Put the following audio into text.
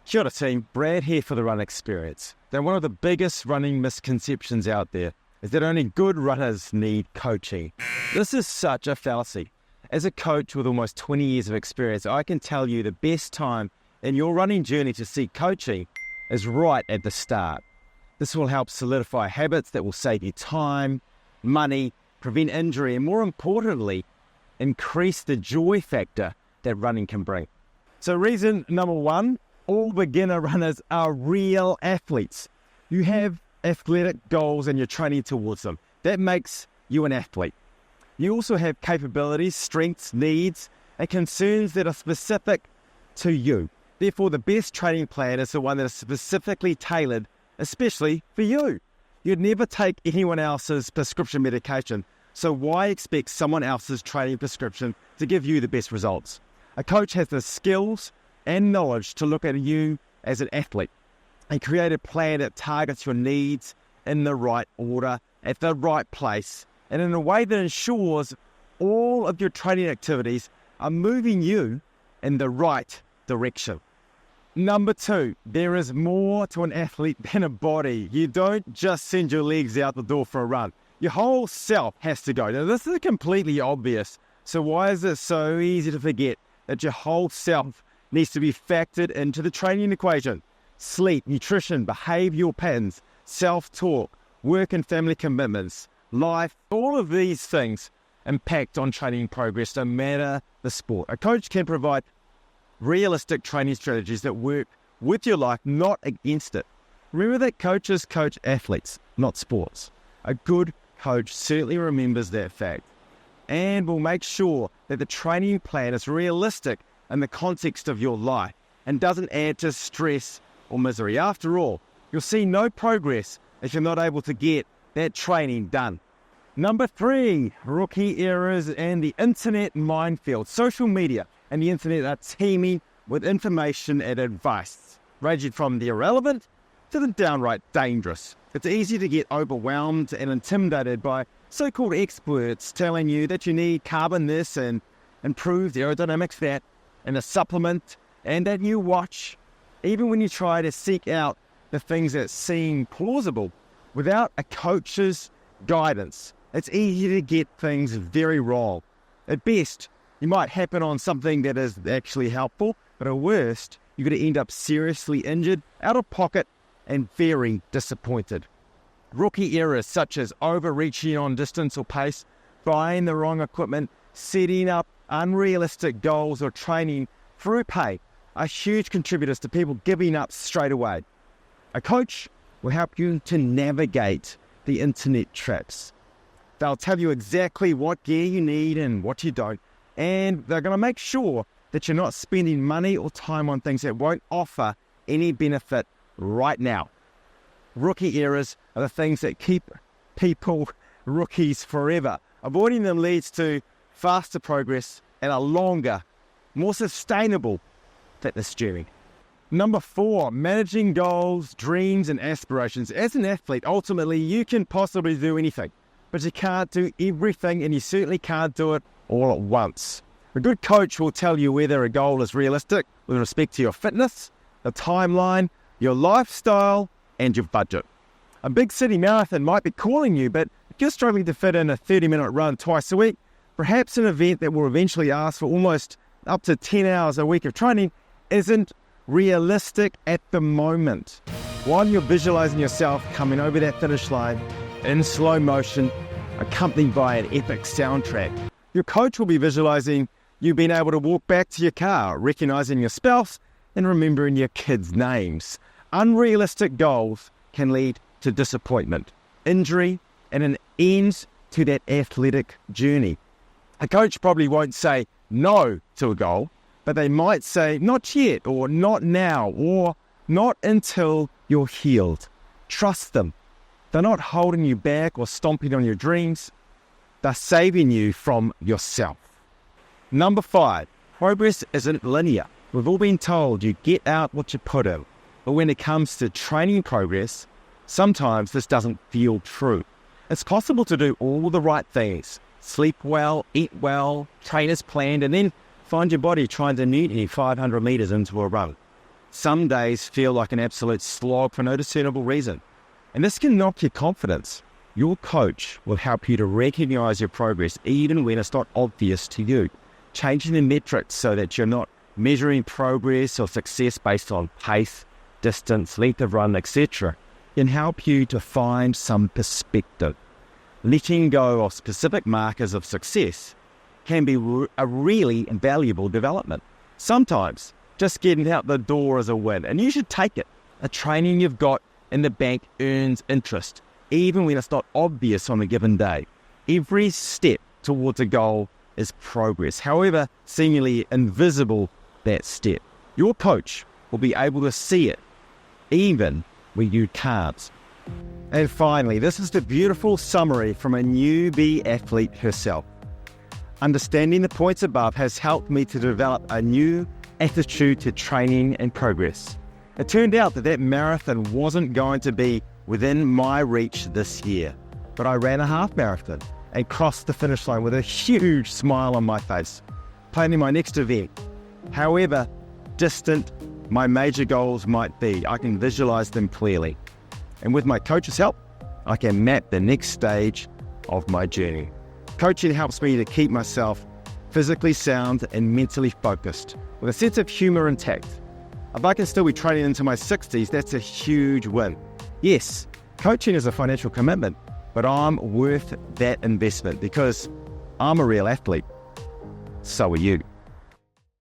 Kia ora team, Brad here for the Run Experience. Now, one of the biggest running misconceptions out there is that only good runners need coaching. This is such a fallacy. As a coach with almost 20 years of experience, I can tell you the best time in your running journey to seek coaching is right at the start. This will help solidify habits that will save you time, money, prevent injury, and more importantly, increase the joy factor that running can bring. So reason number one, all beginner runners are real athletes. You have athletic goals and you're training towards them. That makes you an athlete. You also have capabilities, strengths, needs, and concerns that are specific to you. Therefore, the best training plan is the one that is specifically tailored, especially for you. You'd never take anyone else's prescription medication, so why expect someone else's training prescription to give you the best results? A coach has the skills and knowledge to look at you as an athlete and create a plan that targets your needs in the right order, at the right place, and in a way that ensures all of your training activities are moving you in the right direction. Number two, there is more to an athlete than a body. You don't just send your legs out the door for a run. Your whole self has to go. Now, this is completely obvious, so why is it so easy to forget that your whole self needs to be factored into the training equation? Sleep, nutrition, behavioural patterns, self-talk, work and family commitments, life, all of these things impact on training progress no matter the sport. A coach can provide realistic training strategies that work with your life, not against it. Remember that coaches coach athletes, not sports. A good coach certainly remembers that fact and will make sure that the training plan is realistic in the context of your life and doesn't add to stress or misery. After all, you'll see no progress if you're not able to get that training done. Number three, rookie errors and the internet minefield. Social media and the internet are teeming with information and advice, ranging from the irrelevant to the downright dangerous. It's easy to get overwhelmed and intimidated by so-called experts telling you that you need carbon this and improved aerodynamics that, and a supplement and that new watch. Even when you try to seek out the things that seem plausible, without a coach's guidance, it's easy to get things very wrong. At best, you might happen on something that is actually helpful, but at worst, you're going to end up seriously injured, out of pocket, and very disappointed. Rookie errors such as overreaching on distance or pace, buying the wrong equipment, setting up unrealistic goals or training through pay are huge contributors to people giving up straight away. A coach will help you to navigate the internet traps. They'll tell you exactly what gear you need and what you don't, and they're going to make sure that you're not spending money or time on things that won't offer any benefit right now. Rookie errors are the things that keep people rookies forever. Avoiding them leads to faster progress and a longer, more sustainable fitness journey. Number four, managing goals, dreams, and aspirations. As an athlete, ultimately, you can possibly do anything, but you can't do everything, and you certainly can't do it all at once. A good coach will tell you whether a goal is realistic with respect to your fitness, the timeline, your lifestyle, and your budget. A big city marathon might be calling you, but if you're struggling to fit in a 30-minute run twice a week, perhaps an event that will eventually ask for almost up to 10 hours a week of training isn't realistic at the moment. While you're visualizing yourself coming over that finish line in slow motion, accompanied by an epic soundtrack, your coach will be visualizing you being able to walk back to your car, recognizing your spouse and remembering your kids' names. Unrealistic goals can lead to disappointment, injury, and an end to that athletic journey. A coach probably won't say no to a goal, but they might say not yet, or not now, or not until you're healed. Trust them. They're not holding you back or stomping on your dreams. They're saving you from yourself. Number five, progress isn't linear. We've all been told you get out what you put in. But when it comes to training progress, sometimes this doesn't feel true. It's possible to do all the right things, sleep well, eat well, train as planned, and then find your body trying to mutiny 500 meters into a run. Some days feel like an absolute slog for no discernible reason. And this can knock your confidence. Your coach will help you to recognize your progress even when it's not obvious to you. Changing the metrics so that you're not measuring progress or success based on pace, distance, length of run, etc. can help you to find some perspective. Letting go of specific markers of success can be a really valuable development. Sometimes just getting out the door is a win, and you should take it. The training you've got in the bank earns interest, even when it's not obvious on a given day. Every step towards a goal is progress, however seemingly invisible that step. Your coach will be able to see it, even when you can't. And finally, this is the beautiful summary from a newbie athlete herself. Understanding the points above has helped me to develop a new attitude to training and progress. It turned out that marathon wasn't going to be within my reach this year, but I ran a half marathon and crossed the finish line with a huge smile on my face, planning my next event. However distant my major goals might be, I can visualize them clearly. And with my coach's help, I can map the next stage of my journey. Coaching helps me to keep myself physically sound and mentally focused, with a sense of humor intact. If I can still be training into my 60s, that's a huge win. Yes, coaching is a financial commitment, but I'm worth that investment because I'm a real athlete. So are you.